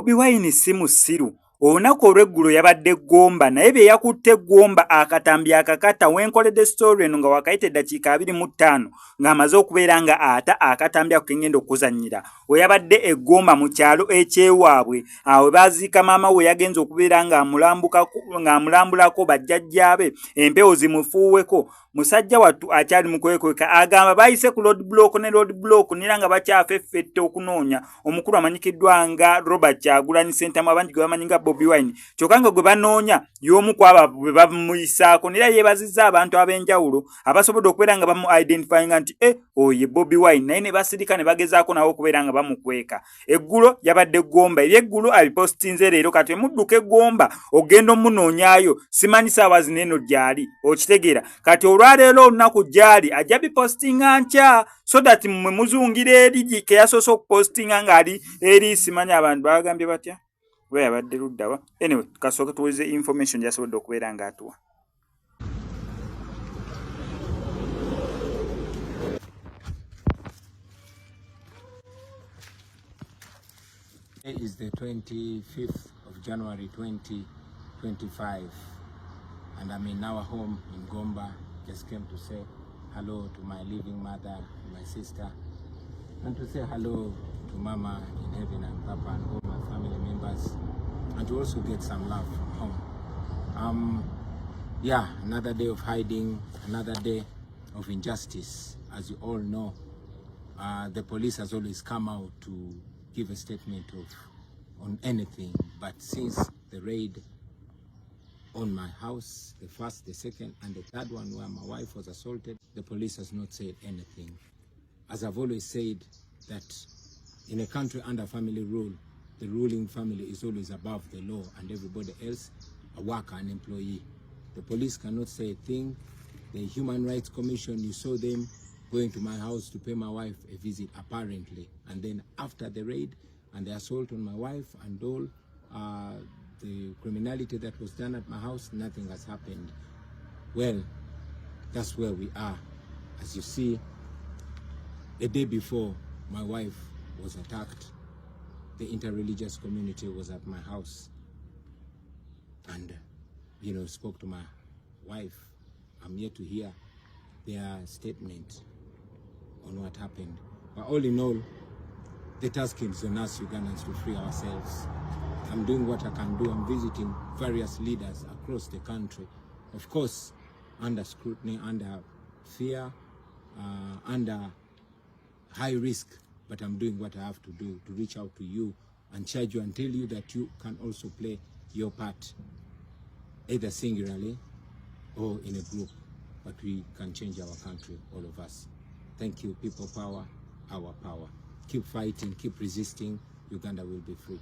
Bobi Wine si musiru. Olunaku olw'eggulo yabadde Gomba naye bye yakutte Gomba akatambi akakata wenkoledde story eno nga wakayite eddakiika 25 ng'amaze okubeera nga ata akatambi ako kengenda okuzannyira. We yabadde e Gomba mu kyalo ekyewaabwe awo baziika maama we yagenze okubeera ng'amulambulako bajjajjaabe empewo zimufuuweko. Musajja wattu akyali mu kwekweka agamba bayise ku road block nera nga bakyafeffette okunoonya omukulu amanyikiddwa nga Robert Kyagulanyi Ssentamu abangi gwe bamanyi nga Bobi Wine kyokka nga gwe banoonya y'omu ku abo bwe bamuyisaako nera yeebazizza abantu ab'enjawulo abasobodde okubeera nga bamu identifyinga nti oye Bobi Wine naye ne basirika ne bagezaako nawe okubeera nga bamukweka. Eggulo yabadde Gomba ebyeggulo abipostinze leero kati emudduka Gomba ogenda omunoonyaayo simanyi saawa zino eno gyali okitegeera kati olwaleero olunaku gyali ajja bipostinga nkya so that mmwe muzungira eri ke yasoose okupostinga ng'ali eri simanyi abantu bagambye batya we yabadde luddawa. Anyway kasooke tuweze information gyasobodde okubeera ng'atuwa. Today is the 25th of January 2025 and I'm in our home in Gomba. Just came to say hello to my living mother, my sister, and to say hello to Mama in heaven and Papa and all my family members, and to also get some love from home. Yeah, another day of hiding, another day of injustice. As you all know, the police has always come out to give a statement on anything, but since the raid on my house, the first, the second, and the third one where my wife was assaulted, the police has not said anything. As I've always said, that in a country under family rule, the ruling family is always above the law and everybody else, a worker, an employee. The police cannot say a thing. The Human Rights Commission, you saw them going to my house to pay my wife a visit, apparently. And then after the raid and the assault on my wife and all, the criminality that was done at my house, nothing has happened. Well, that's where we are. As you see, a day before my wife was attacked, the interreligious community was at my house and, spoke to my wife. I'm yet to hear their statement on what happened. But all in all, the task is on us Ugandans to free ourselves. I'm doing what I can do. I'm visiting various leaders across the country. Of course, under scrutiny, under fear, under high risk, but I'm doing what I have to do to reach out to you and charge you and tell you that you can also play your part, either singularly or in a group, but we can change our country, all of us. Thank you. People power, our power. Keep fighting, keep resisting. Uganda will be free.